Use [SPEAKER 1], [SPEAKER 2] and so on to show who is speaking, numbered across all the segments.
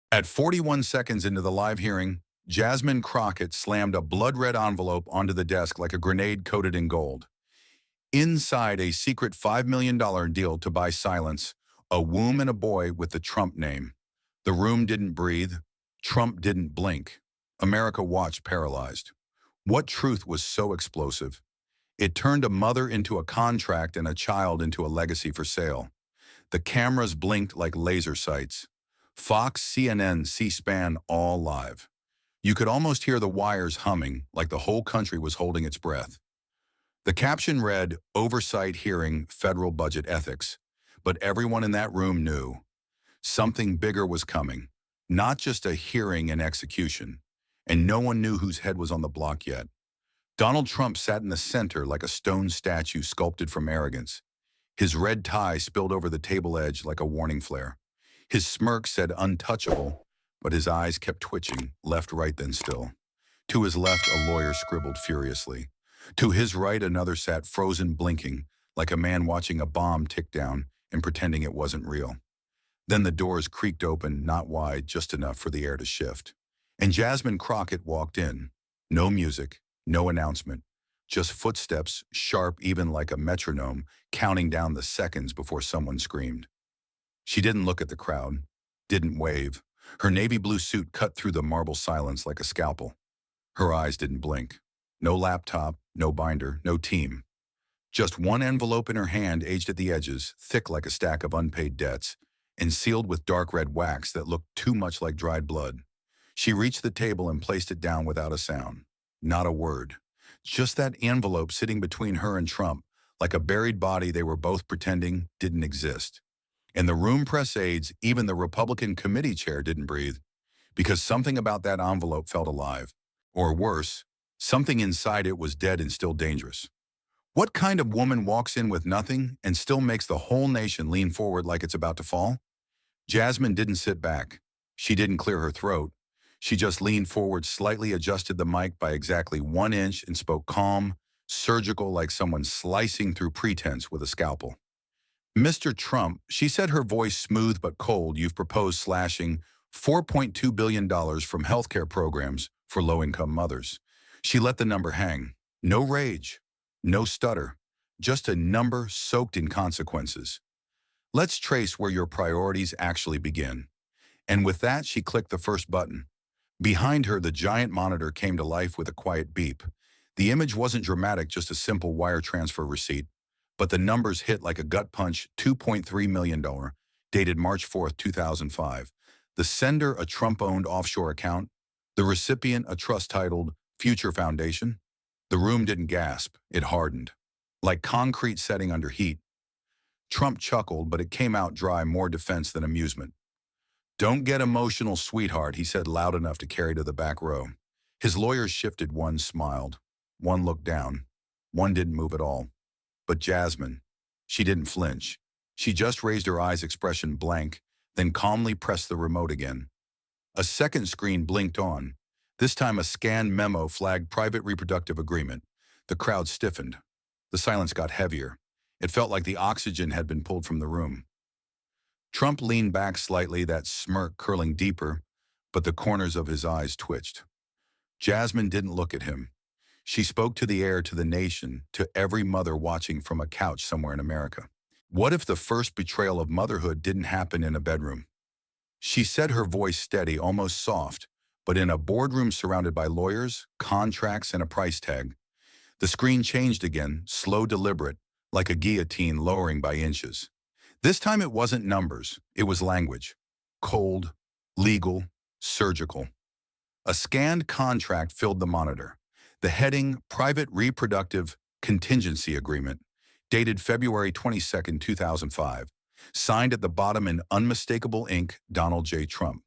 [SPEAKER 1] At 41 seconds into the live hearing, Jasmine Crockett slammed a blood-red envelope onto the desk like a grenade coated in gold. Inside a secret $5 million deal to buy silence, a womb and a boy with the Trump name. The room didn't breathe. Trump didn't blink. America watched paralyzed. What truth was so explosive? It turned a mother into a contract and a child into a legacy for sale. The cameras blinked like laser sights. Fox, CNN, C-SPAN, all live. You could almost hear the wires humming like the whole country was holding its breath. The caption read, "Oversight Hearing, Federal Budget Ethics." But everyone in that room knew something bigger was coming, not just a hearing and execution. And no one knew whose head was on the block yet. Donald Trump sat in the center like a stone statue sculpted from arrogance. His red tie spilled over the table edge like a warning flare. His smirk said untouchable, but his eyes kept twitching, left, right, then still. To his left, a lawyer scribbled furiously. To his right, another sat frozen, blinking, like a man watching a bomb tick down and pretending it wasn't real. Then the doors creaked open, not wide, just enough for the air to shift. And Jasmine Crockett walked in. No music, no announcement, just footsteps, sharp even like a metronome, counting down the seconds before someone screamed. She didn't look at the crowd, didn't wave. Her navy blue suit cut through the marble silence like a scalpel. Her eyes didn't blink. No laptop, no binder, no team. Just one envelope in her hand, aged at the edges, thick like a stack of unpaid debts, and sealed with dark red wax that looked too much like dried blood. She reached the table and placed it down without a sound. Not a word. Just that envelope sitting between her and Trump, like a buried body they were both pretending didn't exist. And the room press aides, even the Republican committee chair, didn't breathe, because something about that envelope felt alive. Or worse, something inside it was dead and still dangerous. What kind of woman walks in with nothing and still makes the whole nation lean forward like it's about to fall? Jasmine didn't sit back. She didn't clear her throat. She just leaned forward, slightly adjusted the mic by exactly 1 inch, and spoke calm, surgical, like someone slicing through pretense with a scalpel. "Mr. Trump," she said, her voice smooth but cold, "you've proposed slashing $4.2 billion from healthcare programs for low-income mothers." She let the number hang. No rage, no stutter, just a number soaked in consequences. "Let's trace where your priorities actually begin." And with that, she clicked the first button. Behind her, the giant monitor came to life with a quiet beep. The image wasn't dramatic, just a simple wire transfer receipt. But the numbers hit like a gut punch. $2.3 million, dated March 4th, 2005. The sender, a Trump-owned offshore account. The recipient, a trust titled Future Foundation. The room didn't gasp, it hardened. Like concrete setting under heat. Trump chuckled, but it came out dry, more defense than amusement. "Don't get emotional, sweetheart," he said loud enough to carry to the back row. His lawyers shifted, one smiled. One looked down. One didn't move at all. But Jasmine, she didn't flinch. She just raised her eyes, expression blank, then calmly pressed the remote again. A second screen blinked on. This time a scanned memo flagged private reproductive agreement. The crowd stiffened. The silence got heavier. It felt like the oxygen had been pulled from the room. Trump leaned back slightly, that smirk curling deeper, but the corners of his eyes twitched. Jasmine didn't look at him. She spoke to the air, to the nation, to every mother watching from a couch somewhere in America. What if the first betrayal of motherhood didn't happen in a bedroom? She said, her voice steady, almost soft, but in a boardroom surrounded by lawyers, contracts, and a price tag. The screen changed again, slow, deliberate, like a guillotine lowering by inches. This time it wasn't numbers, it was language. Cold, legal, surgical. A scanned contract filled the monitor. The heading, Private Reproductive Contingency Agreement, dated February 22, 2005. Signed at the bottom in unmistakable ink, Donald J. Trump.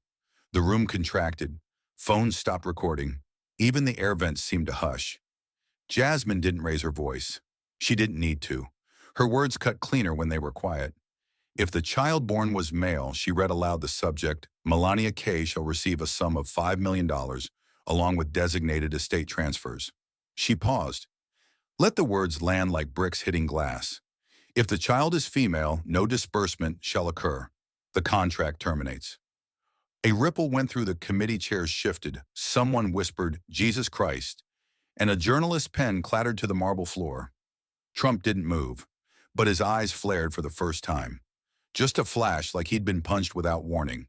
[SPEAKER 1] The room contracted. Phones stopped recording. Even the air vents seemed to hush. Jasmine didn't raise her voice. She didn't need to. Her words cut cleaner when they were quiet. If the child born was male, she read aloud the subject, "Melania K. shall receive a sum of $5 million, along with designated estate transfers." She paused. Let the words land like bricks hitting glass. If the child is female, no disbursement shall occur. The contract terminates. A ripple went through the committee chairs shifted. Someone whispered, "Jesus Christ," and a journalist's pen clattered to the marble floor. Trump didn't move, but his eyes flared for the first time. Just a flash like he'd been punched without warning.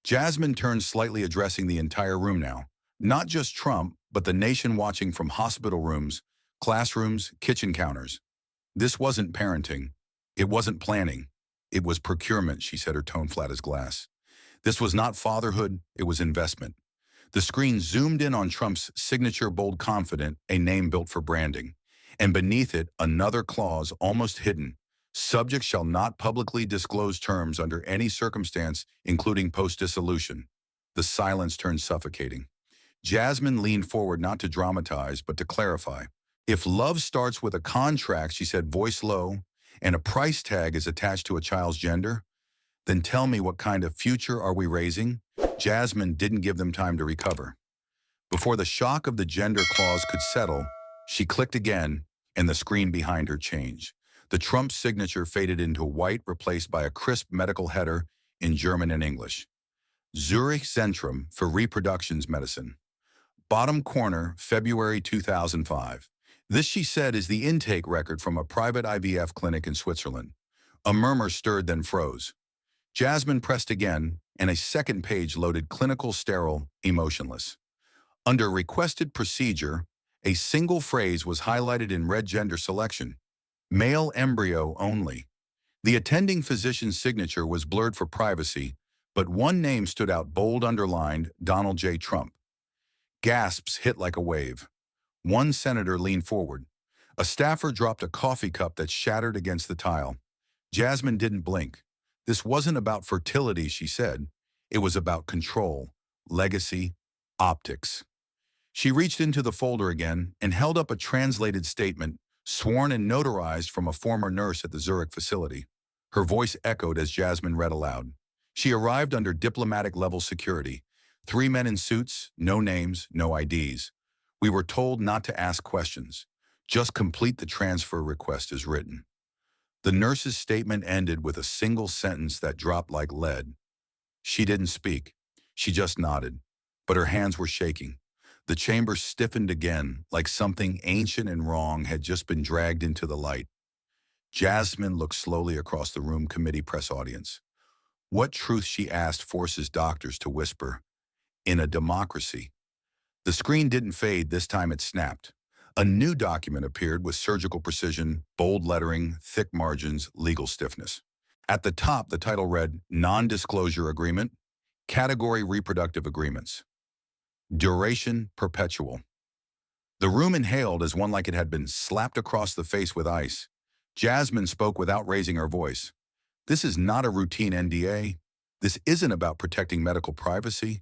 [SPEAKER 1] Jasmine turned slightly, addressing the entire room now. Not just Trump, but the nation watching from hospital rooms, classrooms, kitchen counters. This wasn't parenting. It wasn't planning. It was procurement, she said, her tone flat as glass. This was not fatherhood, it was investment. The screen zoomed in on Trump's signature, bold, confident, a name built for branding. And beneath it, another clause, almost hidden. Subject shall not publicly disclose terms under any circumstance, including post-dissolution. The silence turned suffocating. Jasmine leaned forward, not to dramatize, but to clarify. If love starts with a contract, she said, voice low, and a price tag is attached to a child's gender, then tell me, what kind of future are we raising? Jasmine didn't give them time to recover. Before the shock of the gender clause could settle, she clicked again, and the screen behind her changed. The Trump signature faded into white, replaced by a crisp medical header in German and English. Zurich Zentrum for Reproductions Medicine. Bottom corner, February 2005. This, she said, is the intake record from a private IVF clinic in Switzerland. A murmur stirred, then froze. Jasmine pressed again, and a second page loaded, clinical, sterile, emotionless. Under requested procedure, a single phrase was highlighted in red: gender selection. Male embryo only. The attending physician's signature was blurred for privacy, but one name stood out, bold, underlined: Donald J. Trump. Gasps hit like a wave. One senator leaned forward. A staffer dropped a coffee cup that shattered against the tile. Jasmine didn't blink. This wasn't about fertility, she said. It was about control, legacy, optics. She reached into the folder again and held up a translated statement, sworn and notarized from a former nurse at the Zurich facility. Her voice echoed as Jasmine read aloud. She arrived under diplomatic-level security. 3 men in suits, no names, no IDs. We were told not to ask questions. Just complete the transfer request as written. The nurse's statement ended with a single sentence that dropped like lead. She didn't speak. She just nodded. But her hands were shaking. The chamber stiffened again, like something ancient and wrong had just been dragged into the light. Jasmine looked slowly across the room, committee, press, audience. What truth, she asked, forces doctors to whisper? In a democracy. The screen didn't fade, this time it snapped. A new document appeared with surgical precision, bold lettering, thick margins, legal stiffness. At the top, the title read, Non-Disclosure Agreement, Category Reproductive Agreements. Duration perpetual. The room inhaled as one like it had been slapped across the face with ice. Jasmine spoke without raising her voice. This is not a routine NDA. This isn't about protecting medical privacy.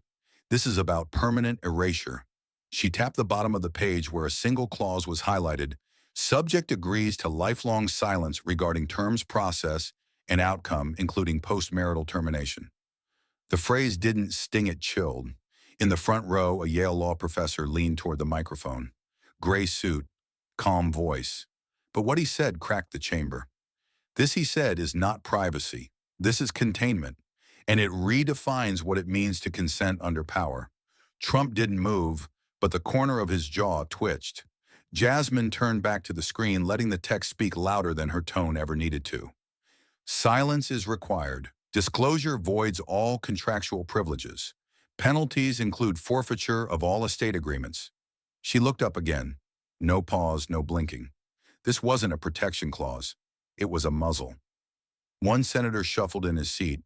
[SPEAKER 1] This is about permanent erasure. She tapped the bottom of the page where a single clause was highlighted. Subject agrees to lifelong silence regarding terms, process, and outcome, including post-marital termination. The phrase didn't sting, it chilled. In the front row, a Yale law professor leaned toward the microphone. Gray suit, calm voice. But what he said cracked the chamber. This, he said, is not privacy. This is containment. And it redefines what it means to consent under power. Trump didn't move, but the corner of his jaw twitched. Jasmine turned back to the screen, letting the text speak louder than her tone ever needed to. Silence is required. Disclosure voids all contractual privileges. Penalties include forfeiture of all estate agreements. She looked up again. No pause, no blinking. This wasn't a protection clause. It was a muzzle. One senator shuffled in his seat.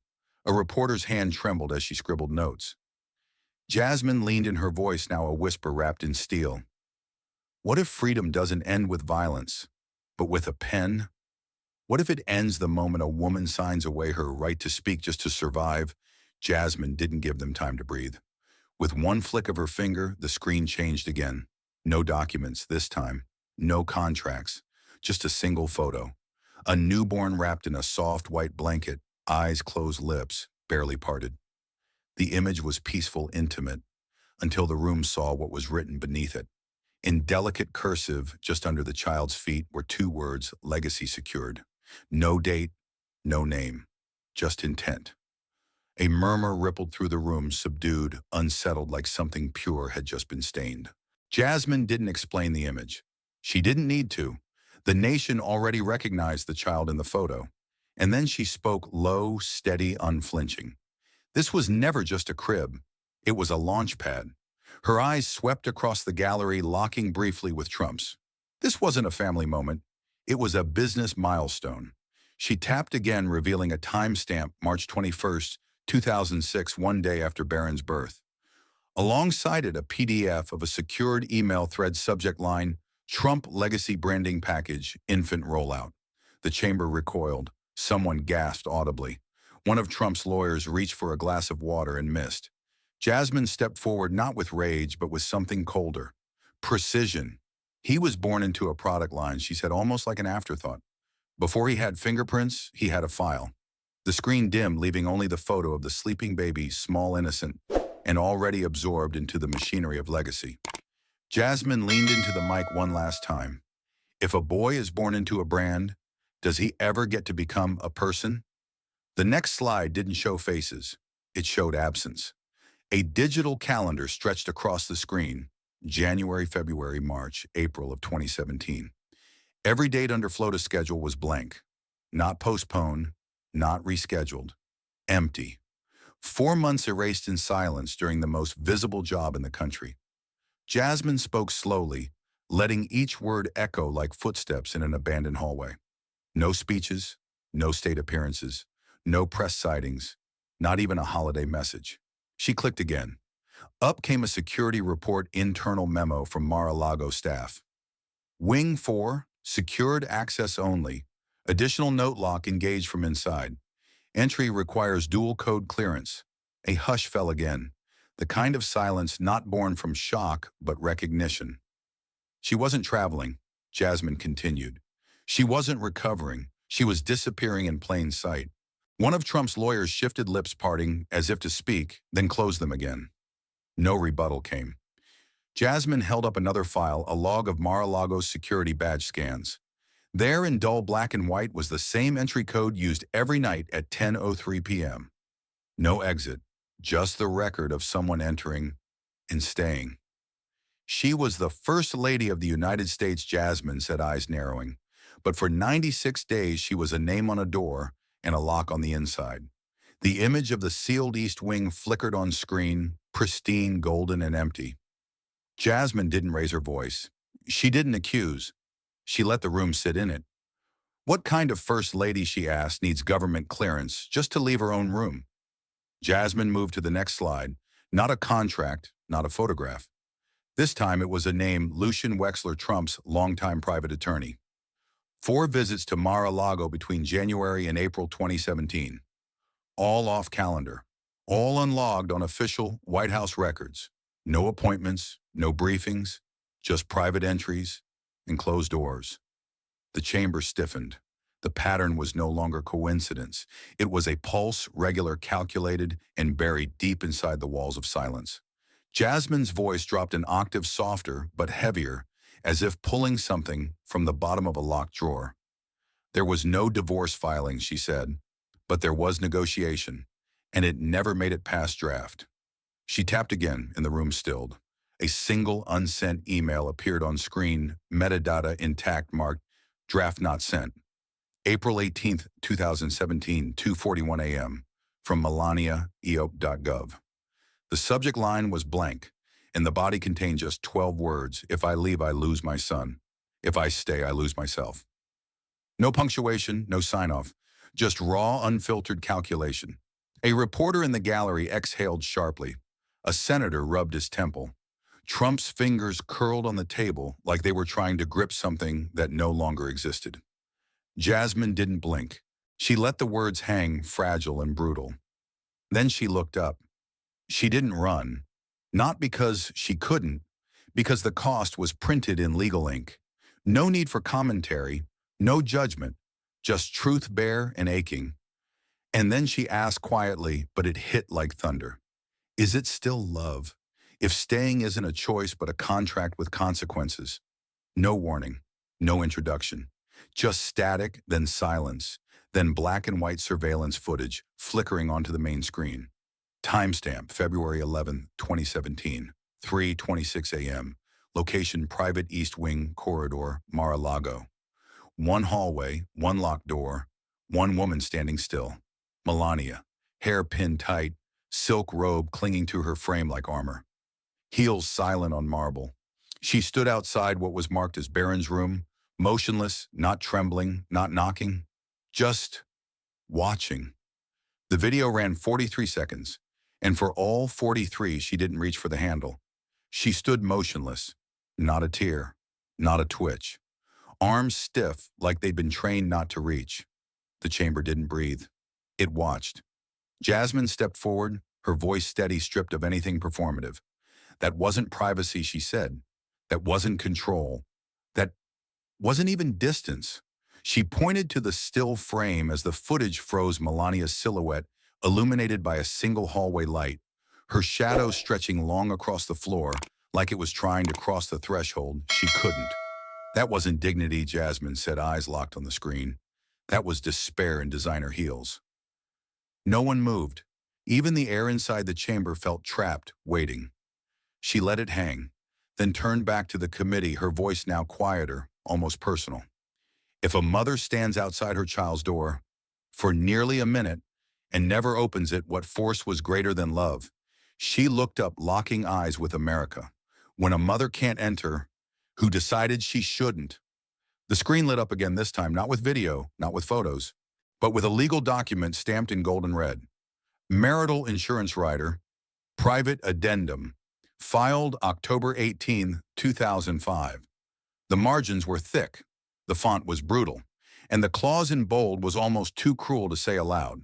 [SPEAKER 1] A reporter's hand trembled as she scribbled notes. Jasmine leaned in, her voice now a whisper wrapped in steel. What if freedom doesn't end with violence, but with a pen? What if it ends the moment a woman signs away her right to speak just to survive? Jasmine didn't give them time to breathe. With one flick of her finger, the screen changed again. No documents this time. No contracts. Just a single photo. A newborn wrapped in a soft white blanket, eyes closed, lips barely parted. The image was peaceful, intimate, until the room saw what was written beneath it. In delicate cursive, just under the child's feet, were 2 words, legacy secured. No date, no name, just intent. A murmur rippled through the room, subdued, unsettled like something pure had just been stained. Jasmine didn't explain the image. She didn't need to. The nation already recognized the child in the photo. And then she spoke low, steady, unflinching. This was never just a crib. It was a launch pad. Her eyes swept across the gallery, locking briefly with Trump's. This wasn't a family moment. It was a business milestone. She tapped again, revealing a timestamp, March 21st, 2006, one day after Barron's birth. Alongside it, a PDF of a secured email thread, subject line, Trump Legacy Branding Package, Infant Rollout. The chamber recoiled. Someone gasped audibly. One of Trump's lawyers reached for a glass of water and missed. Jasmine stepped forward, not with rage, but with something colder. Precision. He was born into a product line, she said, almost like an afterthought. Before he had fingerprints, he had a file. The screen dimmed, leaving only the photo of the sleeping baby, small, innocent, and already absorbed into the machinery of legacy. Jasmine leaned into the mic one last time. If a boy is born into a brand, does he ever get to become a person? The next slide didn't show faces. It showed absence. A digital calendar stretched across the screen, January, February, March, April of 2017. Every date under FLOTA's schedule was blank. Not postponed, not rescheduled. Empty. 4 months erased in silence during the most visible job in the country. Jasmine spoke slowly, letting each word echo like footsteps in an abandoned hallway. No speeches, no state appearances, no press sightings, not even a holiday message. She clicked again. Up came a security report internal memo from Mar-a-Lago staff. Wing 4, secured access only. Additional note lock engaged from inside. Entry requires dual code clearance. A hush fell again, the kind of silence not born from shock but recognition. She wasn't traveling, Jasmine continued. She wasn't recovering. She was disappearing in plain sight. One of Trump's lawyers shifted lips, parting as if to speak, then closed them again. No rebuttal came. Jasmine held up another file, a log of Mar-a-Lago's security badge scans. There in dull black and white was the same entry code used every night at 10:03 p.m. No exit, just the record of someone entering and staying. She was the First Lady of the United States, Jasmine said, eyes narrowing. But for 96 days she was a name on a door and a lock on the inside. The image of the sealed East Wing flickered on screen, pristine, golden, and empty. Jasmine didn't raise her voice. She didn't accuse. She let the room sit in it. What kind of First Lady, she asked, needs government clearance just to leave her own room? Jasmine moved to the next slide. Not a contract, not a photograph. This time it was a name, Lucian Wexler, Trump's longtime private attorney. 4 visits to Mar-a-Lago between January and April 2017. All off calendar. All unlogged on official White House records. No appointments, no briefings, just private entries and closed doors. The chamber stiffened. The pattern was no longer coincidence. It was a pulse, regular, calculated, and buried deep inside the walls of silence. Jasmine's voice dropped an octave softer but heavier, as if pulling something from the bottom of a locked drawer. There was no divorce filing, she said, but there was negotiation, and it never made it past draft. She tapped again, and the room stilled. A single unsent email appeared on screen, metadata intact, marked draft not sent. April 18th, 2017, 2:41 a.m. from Melania.eop.gov. The subject line was blank, and the body contained just 12 words. If I leave, I lose my son. If I stay, I lose myself. No punctuation, no sign-off, just raw, unfiltered calculation. A reporter in the gallery exhaled sharply. A senator rubbed his temple. Trump's fingers curled on the table like they were trying to grip something that no longer existed. Jasmine didn't blink. She let the words hang, fragile and brutal. Then she looked up. She didn't run. Not because she couldn't, because the cost was printed in legal ink. No need for commentary, no judgment, just truth bare and aching. And then she asked quietly, but it hit like thunder. Is it still love? If staying isn't a choice but a contract with consequences? No warning, no introduction. Just static, then silence, then black and white surveillance footage flickering onto the main screen. Timestamp, February 11, 2017, 3:26 a.m. Location, private East Wing corridor, Mar-a-Lago. One hallway, one locked door, one woman standing still. Melania, hair pinned tight, silk robe clinging to her frame like armor. Heels silent on marble. She stood outside what was marked as Baron's room, motionless, not trembling, not knocking, just watching. The video ran 43 seconds, and for all 43, she didn't reach for the handle. She stood motionless, not a tear, not a twitch. Arms stiff like they'd been trained not to reach. The chamber didn't breathe. It watched. Jasmine stepped forward, her voice steady, stripped of anything performative. That wasn't privacy, she said. That wasn't control. That wasn't even distance. She pointed to the still frame as the footage froze Melania's silhouette, illuminated by a single hallway light, her shadow stretching long across the floor, like it was trying to cross the threshold. She couldn't. That wasn't dignity, Jasmine said, eyes locked on the screen. That was despair in designer heels. No one moved. Even the air inside the chamber felt trapped, waiting. She let it hang, then turned back to the committee, her voice now quieter, almost personal. If a mother stands outside her child's door for nearly a minute and never opens it, what force was greater than love? She looked up, locking eyes with America. When a mother can't enter, who decided she shouldn't? The screen lit up again, this time not with video, not with photos, but with a legal document stamped in gold and red. Marital insurance rider, private addendum, filed October 18, 2005. The margins were thick, the font was brutal, and the clause in bold was almost too cruel to say aloud.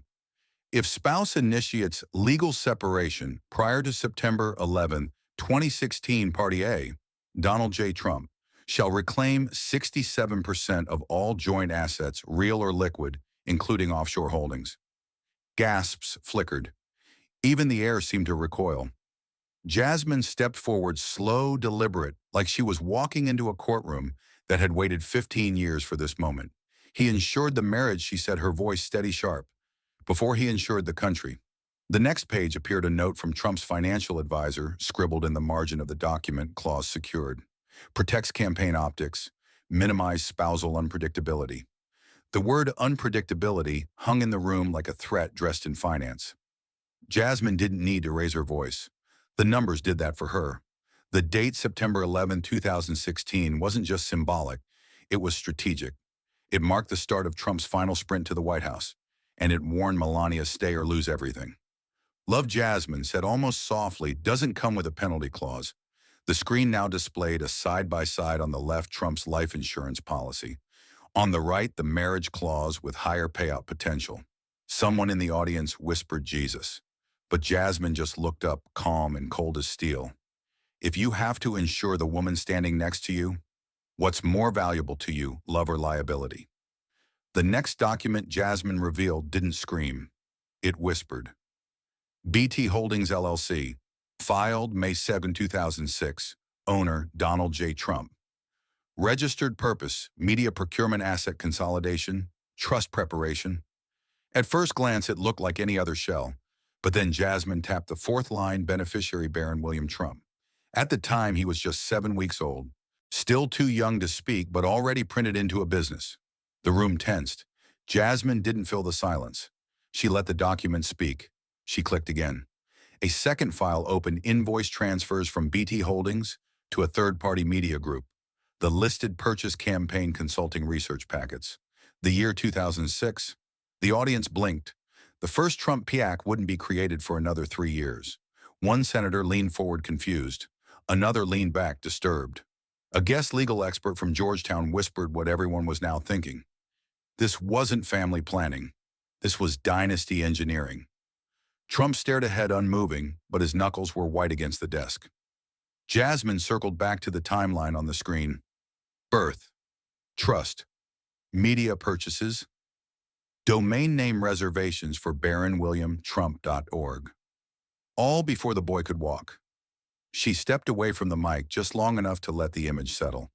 [SPEAKER 1] If spouse initiates legal separation prior to September 11, 2016, Party A, Donald J. Trump, shall reclaim 67% of all joint assets, real or liquid, including offshore holdings. Gasps flickered. Even the air seemed to recoil. Jasmine stepped forward, slow, deliberate, like she was walking into a courtroom that had waited 15 years for this moment. He insured the marriage, she said, her voice steady, sharp, before he insured the country. The next page appeared a note from Trump's financial advisor, scribbled in the margin of the document, clause secured. Protects campaign optics, minimize spousal unpredictability. The word unpredictability hung in the room like a threat dressed in finance. Jasmine didn't need to raise her voice. The numbers did that for her. The date, September 11, 2016, wasn't just symbolic, it was strategic. It marked the start of Trump's final sprint to the White House, and it warned Melania, stay or lose everything. Love, Jasmine said almost softly, doesn't come with a penalty clause. The screen now displayed a side-by-side. On the left, Trump's life insurance policy. On the right, the marriage clause with higher payout potential. Someone in the audience whispered Jesus, but Jasmine just looked up, calm and cold as steel. If you have to insure the woman standing next to you, what's more valuable to you, love or liability? The next document Jasmine revealed didn't scream. It whispered. BT Holdings LLC, filed May 7, 2006, owner Donald J. Trump. Registered purpose, media procurement, asset consolidation, trust preparation. At first glance, it looked like any other shell, but then Jasmine tapped the fourth line, beneficiary Baron William Trump. At the time, he was just 7 weeks old, still too young to speak, but already printed into a business. The room tensed. Jasmine didn't fill the silence. She let the document speak. She clicked again. A second file opened, invoice transfers from BT Holdings to a third-party media group. The listed purchase campaign consulting research packets. The year 2006. The audience blinked. The first Trump PAC wouldn't be created for another 3 years. One senator leaned forward confused. Another leaned back disturbed. A guest legal expert from Georgetown whispered what everyone was now thinking. This wasn't family planning. This was dynasty engineering. Trump stared ahead unmoving, but his knuckles were white against the desk. Jasmine circled back to the timeline on the screen. Birth, trust, media purchases, domain name reservations for baronwilliamtrump.org. All before the boy could walk. She stepped away from the mic just long enough to let the image settle,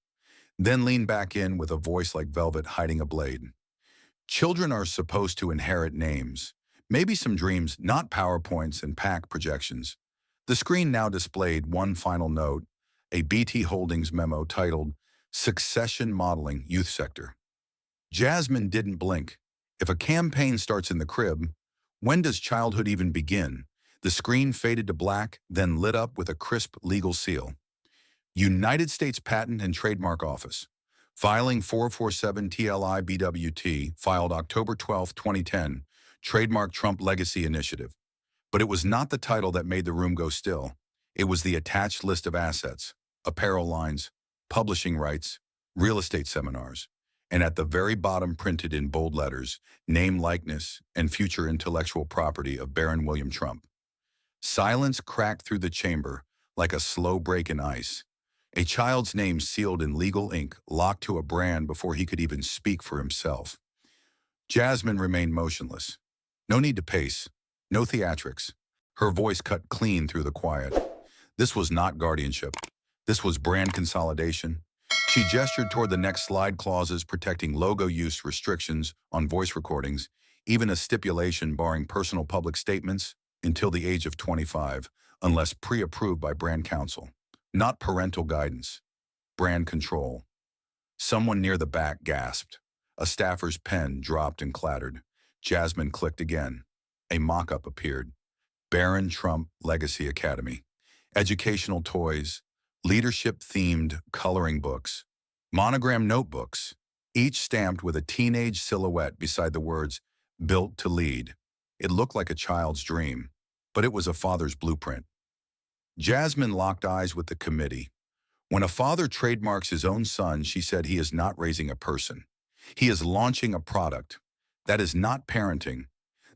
[SPEAKER 1] then leaned back in with a voice like velvet hiding a blade. Children are supposed to inherit names, Maybe some dreams, not PowerPoints and PAC projections. The screen now displayed one final note, a BT Holdings memo titled Succession Modeling Youth Sector. Jasmine didn't blink. If a campaign starts in the crib, when does childhood even begin? The screen faded to black, then lit up with a crisp legal seal. United States Patent and Trademark Office. Filing 447 TLI BWT, filed October 12, 2010, Trademark Trump Legacy Initiative. But it was not the title that made the room go still. It was the attached list of assets, apparel lines, publishing rights, real estate seminars, and at the very bottom printed in bold letters, name, likeness, and future intellectual property of Baron William Trump. Silence cracked through the chamber like a slow break in ice. A child's name sealed in legal ink, locked to a brand before he could even speak for himself. Jasmine remained motionless. No need to pace. No theatrics. Her voice cut clean through the quiet. This was not guardianship. This was brand consolidation. She gestured toward the next slide, clauses protecting logo use, restrictions on voice recordings, even a stipulation barring personal public statements until the age of 25, unless pre-approved by brand counsel. Not parental guidance. Brand control. Someone near the back gasped. A staffer's pen dropped and clattered. Jasmine clicked again. A mock-up appeared. Baron Trump Legacy Academy. Educational toys, leadership-themed coloring books, monogram notebooks, each stamped with a teenage silhouette beside the words, "Built to Lead." It looked like a child's dream, but it was a father's blueprint. Jasmine locked eyes with the committee. When a father trademarks his own son, she said he is not raising a person. He is launching a product. That is not parenting.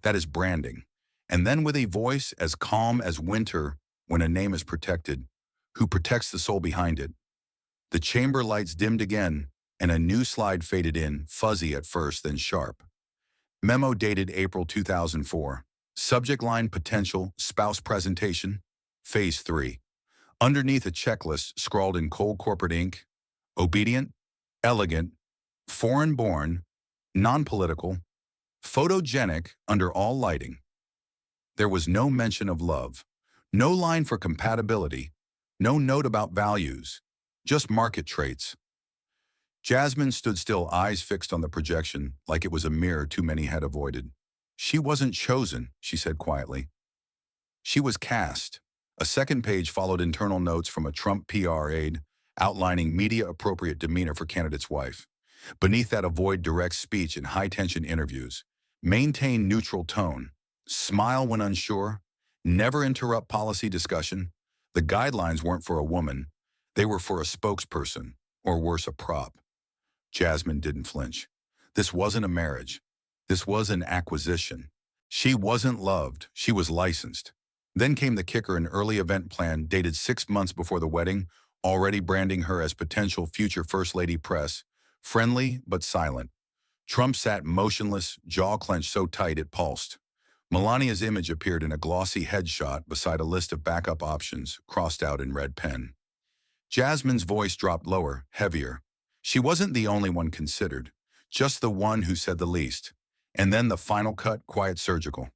[SPEAKER 1] That is branding. And then with a voice as calm as winter when a name is protected, who protects the soul behind it? The chamber lights dimmed again, and a new slide faded in, fuzzy at first, then sharp. Memo dated April 2004. Subject line: potential spouse presentation. Phase 3. Underneath a checklist scrawled in cold corporate ink: obedient, elegant, foreign-born, non-political, photogenic under all lighting. There was no mention of love, no line for compatibility, no note about values, just market traits. Jasmine stood still, eyes fixed on the projection, like it was a mirror too many had avoided. She wasn't chosen, she said quietly. She was cast. A second page followed internal notes from a Trump PR aide outlining media-appropriate demeanor for candidate's wife. Beneath that, avoid direct speech in high-tension interviews. Maintain neutral tone. Smile when unsure. Never interrupt policy discussion. The guidelines weren't for a woman. They were for a spokesperson, or worse, a prop. Jasmine didn't flinch. This wasn't a marriage. This was an acquisition. She wasn't loved. She was licensed. Then came the kicker: an early event plan dated 6 months before the wedding, already branding her as potential future First Lady press, friendly but silent. Trump sat motionless, jaw clenched so tight it pulsed. Melania's image appeared in a glossy headshot beside a list of backup options, crossed out in red pen. Jasmine's voice dropped lower, heavier. She wasn't the only one considered, just the one who said the least. And then the final cut, quiet, surgical.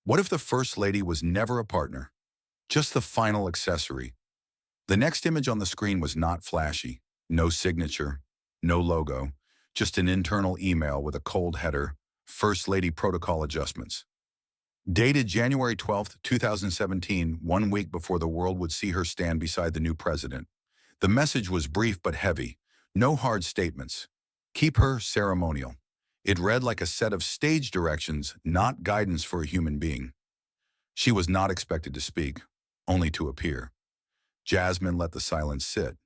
[SPEAKER 1] What if the First Lady was never a partner? Just the final accessory. The next image on the screen was not flashy. No signature, no logo, just an internal email with a cold header: First Lady Protocol Adjustments. Dated January 12, 2017, 1 week before the world would see her stand beside the new president. The message was brief but heavy. No hard statements. Keep her ceremonial. It read like a set of stage directions, not guidance for a human being. She was not expected to speak, only to appear. Jasmine let the silence sit.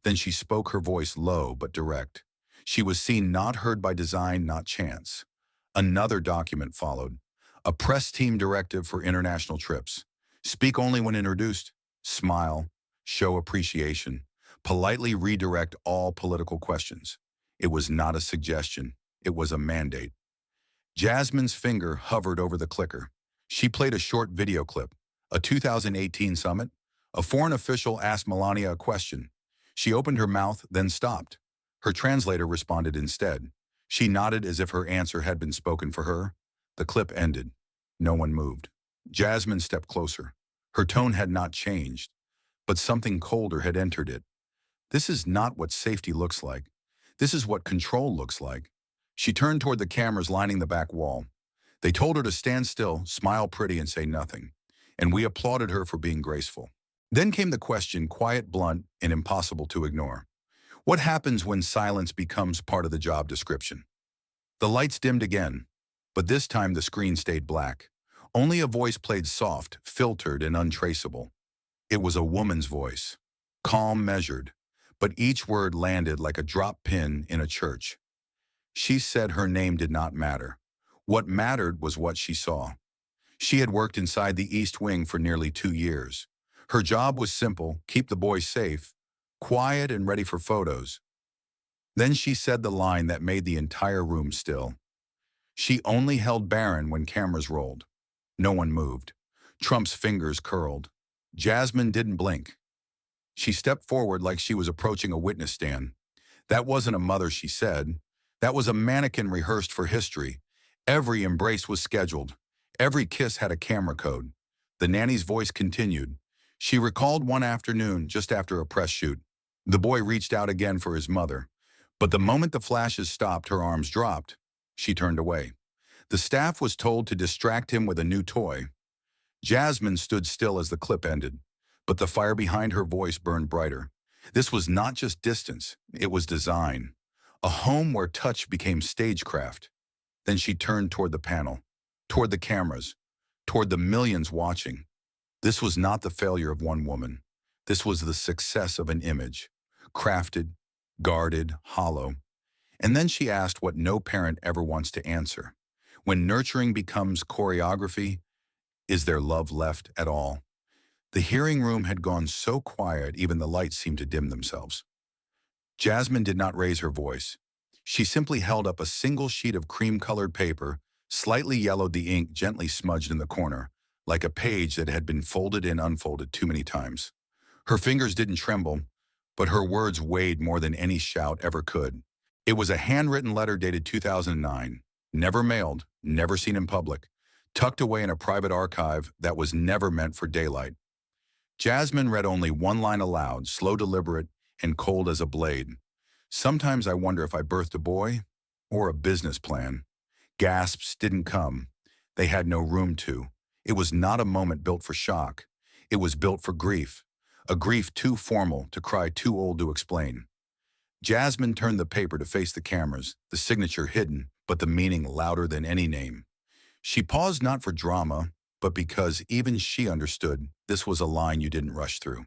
[SPEAKER 1] Then she spoke, her voice low but direct. She was seen, not heard, by design, not chance. Another document followed. A press team directive for international trips. Speak only when introduced. Smile. Show appreciation. Politely redirect all political questions. It was not a suggestion. It was a mandate. Jasmine's finger hovered over the clicker. She played a short video clip. A 2018 summit. A foreign official asked Melania a question. She opened her mouth, then stopped. Her translator responded instead. She nodded as if her answer had been spoken for her. The clip ended. No one moved. Jasmine stepped closer. Her tone had not changed, but something colder had entered it. This is not what safety looks like. This is what control looks like. She turned toward the cameras lining the back wall. They told her to stand still, smile pretty, and say nothing. And we applauded her for being graceful. Then came the question, quiet, blunt, and impossible to ignore. What happens when silence becomes part of the job description? The lights dimmed again, but this time the screen stayed black. Only a voice played soft, filtered, and untraceable. It was a woman's voice, calm, measured, but each word landed like a drop pin in a church. She said her name did not matter. What mattered was what she saw. She had worked inside the East Wing for nearly 2 years. Her job was simple: keep the boys safe, quiet, and ready for photos. Then she said the line that made the entire room still. She only held Barron when cameras rolled. No one moved. Trump's fingers curled. Jasmine didn't blink. She stepped forward like she was approaching a witness stand. That wasn't a mother, she said. That was a mannequin rehearsed for history. Every embrace was scheduled. Every kiss had a camera code. The nanny's voice continued. She recalled one afternoon, just after a press shoot. The boy reached out again for his mother. But the moment the flashes stopped, her arms dropped. She turned away. The staff was told to distract him with a new toy. Jasmine stood still as the clip ended, but the fire behind her voice burned brighter. This was not just distance, it was design. A home where touch became stagecraft. Then she turned toward the panel, toward the cameras, toward the millions watching. This was not the failure of one woman. This was the success of an image, crafted, guarded, hollow. And then she asked what no parent ever wants to answer. When nurturing becomes choreography, is there love left at all? The hearing room had gone so quiet, even the lights seemed to dim themselves. Jasmine did not raise her voice. She simply held up a single sheet of cream-colored paper, slightly yellowed, the ink gently smudged in the corner, like a page that had been folded and unfolded too many times. Her fingers didn't tremble, but her words weighed more than any shout ever could. It was a handwritten letter dated 2009, never mailed, never seen in public, tucked away in a private archive that was never meant for daylight. Jasmine read only one line aloud, slow, deliberate, and cold as a blade. Sometimes I wonder if I birthed a boy or a business plan. Gasps didn't come. They had no room to. It was not a moment built for shock. It was built for grief, a grief too formal to cry, too old to explain. Jasmine turned the paper to face the cameras, the signature hidden, but the meaning louder than any name. She paused not for drama, but because even she understood this was a line you didn't rush through.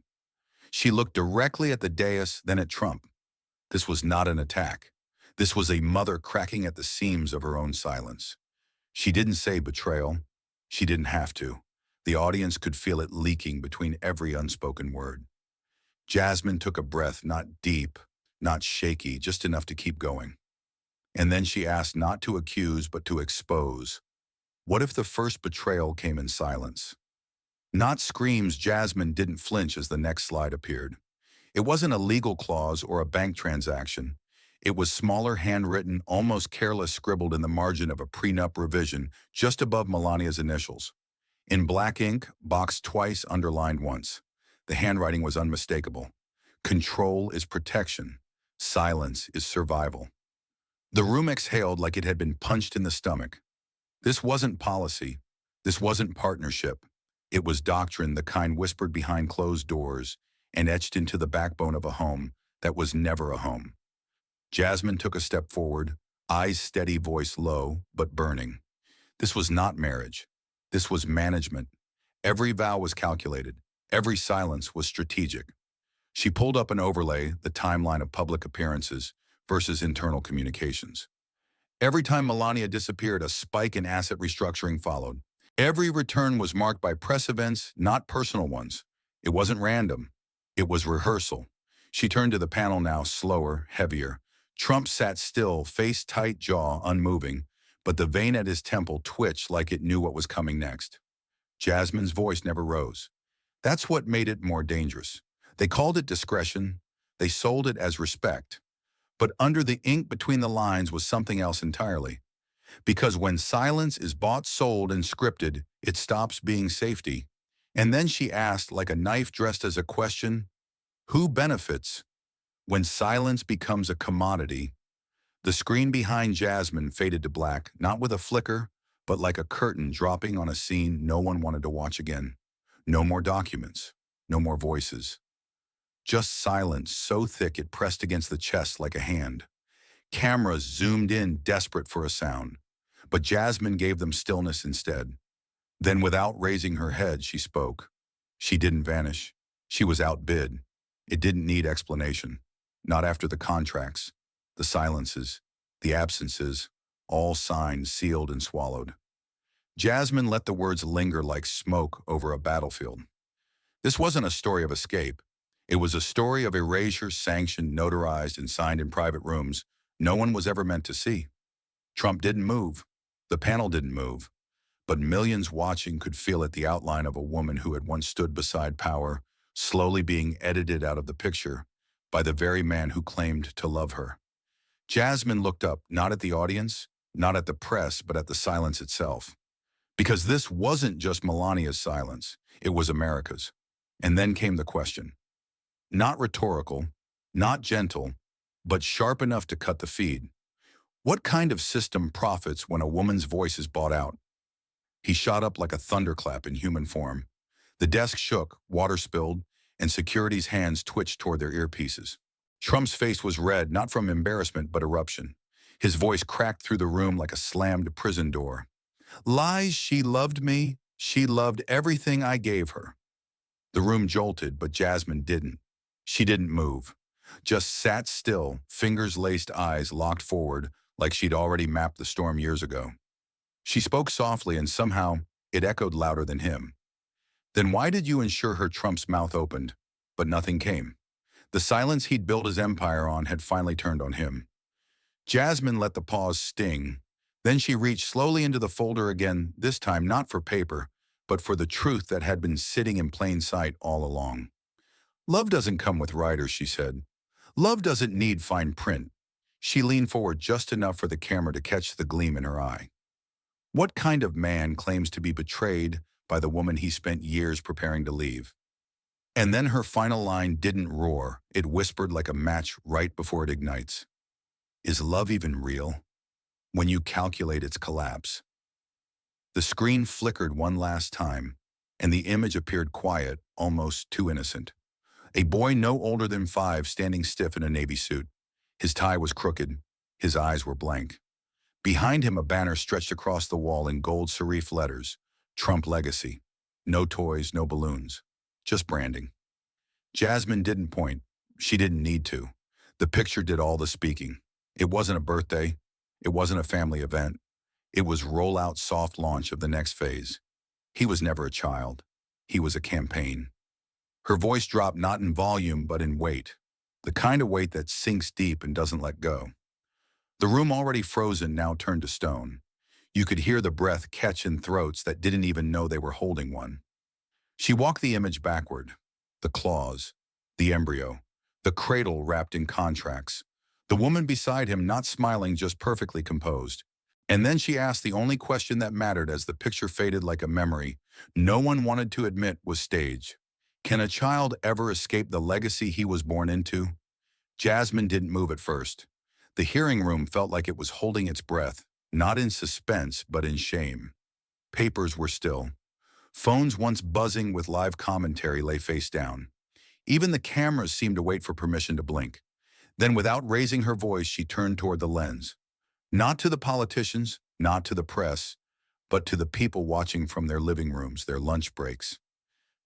[SPEAKER 1] She looked directly at the dais, then at Trump. This was not an attack. This was a mother cracking at the seams of her own silence. She didn't say betrayal. She didn't have to. The audience could feel it leaking between every unspoken word. Jasmine took a breath, not deep, not shaky, just enough to keep going. And then she asked not to accuse, but to expose. What if the first betrayal came in silence? Not screams. Jasmine didn't flinch as the next slide appeared. It wasn't a legal clause or a bank transaction. It was smaller, handwritten, almost careless, scribbled in the margin of a prenup revision just above Melania's initials. In black ink, boxed twice, underlined once. The handwriting was unmistakable. Control is protection. Silence is survival. The room exhaled like it had been punched in the stomach. This wasn't policy. This wasn't partnership. It was doctrine, the kind whispered behind closed doors and etched into the backbone of a home that was never a home. Jasmine took a step forward, eyes steady, voice low but burning. This was not marriage. This was management. Every vow was calculated. Every silence was strategic. She pulled up an overlay, the timeline of public appearances versus internal communications. Every time Melania disappeared, a spike in asset restructuring followed. Every return was marked by press events, not personal ones. It wasn't random. It was rehearsal. She turned to the panel now, slower, heavier. Trump sat still, face tight, jaw unmoving, but the vein at his temple twitched like it knew what was coming next. Jasmine's voice never rose. That's what made it more dangerous. They called it discretion. They sold it as respect. But under the ink between the lines was something else entirely. Because when silence is bought, sold, and scripted, it stops being safety. And then she asked, like a knife dressed as a question, who benefits? When silence becomes a commodity, the screen behind Jasmine faded to black, not with a flicker, but like a curtain dropping on a scene no one wanted to watch again. No more documents, no more voices. Just silence so thick it pressed against the chest like a hand. Cameras zoomed in, desperate for a sound. But Jasmine gave them stillness instead. Then, without raising her head, she spoke. She didn't vanish. She was outbid. It didn't need explanation. Not after the contracts, the silences, the absences, all signed, sealed, and swallowed. Jasmine let the words linger like smoke over a battlefield. This wasn't a story of escape. It was a story of erasure sanctioned, notarized, and signed in private rooms no one was ever meant to see. Trump didn't move. The panel didn't move. But millions watching could feel it, the outline of a woman who had once stood beside power, slowly being edited out of the picture by the very man who claimed to love her. Jasmine looked up, not at the audience, not at the press, but at the silence itself. Because this wasn't just Melania's silence, it was America's. And then came the question. Not rhetorical, not gentle, but sharp enough to cut the feed. What kind of system profits when a woman's voice is bought out? He shot up like a thunderclap in human form. The desk shook, water spilled, and security's hands twitched toward their earpieces. Trump's face was red, not from embarrassment, but eruption. His voice cracked through the room like a slammed prison door. Lies, she loved me. She loved everything I gave her. The room jolted, but Jasmine didn't. She didn't move. Just sat still, fingers-laced eyes locked forward, like she'd already mapped the storm years ago. She spoke softly, and somehow it echoed louder than him. Then why did you ensure her? Trump's mouth opened, but nothing came. The silence he'd built his empire on had finally turned on him. Jasmine let the pause sting. Then she reached slowly into the folder again, this time not for paper, but for the truth that had been sitting in plain sight all along. Love doesn't come with riders, she said. Love doesn't need fine print. She leaned forward just enough for the camera to catch the gleam in her eye. What kind of man claims to be betrayed by the woman he spent years preparing to leave? And then her final line didn't roar. It whispered like a match right before it ignites. Is love even real? When you calculate its collapse. The screen flickered one last time, and the image appeared quiet, almost too innocent. A boy no older than 5 standing stiff in a navy suit. His tie was crooked. His eyes were blank. Behind him, a banner stretched across the wall in gold serif letters. Trump legacy. No toys, no balloons. Just branding. Jasmine didn't point. She didn't need to. The picture did all the speaking. It wasn't a birthday. It wasn't a family event. It was roll-out soft launch of the next phase. He was never a child. He was a campaign. Her voice dropped not in volume, but in weight. The kind of weight that sinks deep and doesn't let go. The room, already frozen, now turned to stone. You could hear the breath catch in throats that didn't even know they were holding one. She walked the image backward. The claws, the embryo, the cradle wrapped in contracts. The woman beside him not smiling, just perfectly composed. And then she asked the only question that mattered as the picture faded like a memory no one wanted to admit was staged. Can a child ever escape the legacy he was born into? Jasmine didn't move at first. The hearing room felt like it was holding its breath, not in suspense, but in shame. Papers were still. Phones, once buzzing with live commentary, lay face down. Even the cameras seemed to wait for permission to blink. Then, without raising her voice, she turned toward the lens. Not to the politicians, not to the press, but to the people watching from their living rooms, their lunch breaks,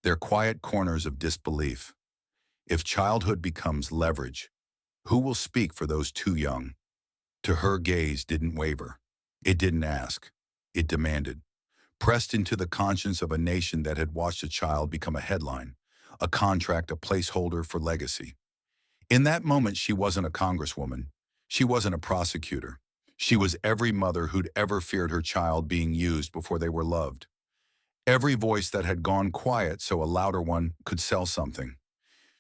[SPEAKER 1] their quiet corners of disbelief. If childhood becomes leverage, who will speak for those too young? To her, gaze didn't waver. It didn't ask. It demanded. Pressed into the conscience of a nation that had watched a child become a headline, a contract, a placeholder for legacy. In that moment, she wasn't a congresswoman. She wasn't a prosecutor. She was every mother who'd ever feared her child being used before they were loved. Every voice that had gone quiet so a louder one could sell something.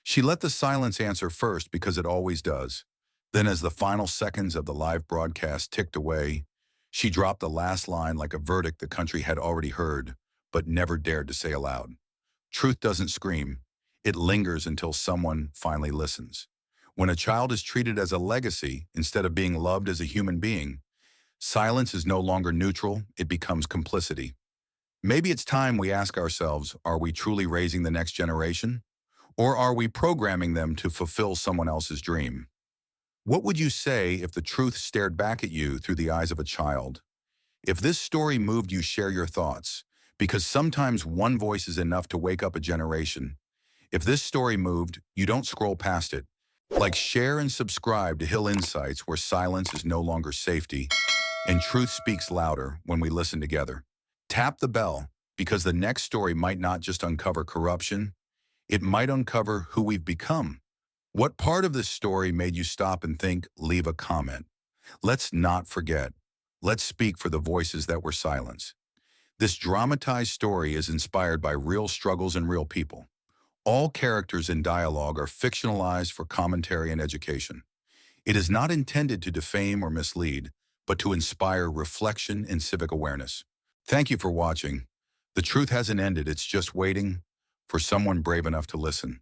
[SPEAKER 1] She let the silence answer first, because it always does. Then, as the final seconds of the live broadcast ticked away, She dropped the last line like a verdict the country had already heard, but never dared to say aloud. Truth doesn't scream. It lingers until someone finally listens. When a child is treated as a legacy instead of being loved as a human being, silence is no longer neutral, it becomes complicity. Maybe it's time we ask ourselves, are we truly raising the next generation? Or are we programming them to fulfill someone else's dream? What would you say if the truth stared back at you through the eyes of a child? If this story moved you, share your thoughts, because sometimes one voice is enough to wake up a generation. If this story moved, you don't scroll past it. Like, share and subscribe to Hill Insights, where silence is no longer safety, and truth speaks louder when we listen together. Tap the bell, because the next story might not just uncover corruption, it might uncover who we've become. What part of this story made you stop and think? Leave a comment. Let's not forget. Let's speak for the voices that were silenced. This dramatized story is inspired by real struggles and real people. All characters in dialogue are fictionalized for commentary and education. It is not intended to defame or mislead, but to inspire reflection and civic awareness. Thank you for watching. The truth hasn't ended, it's just waiting for someone brave enough to listen.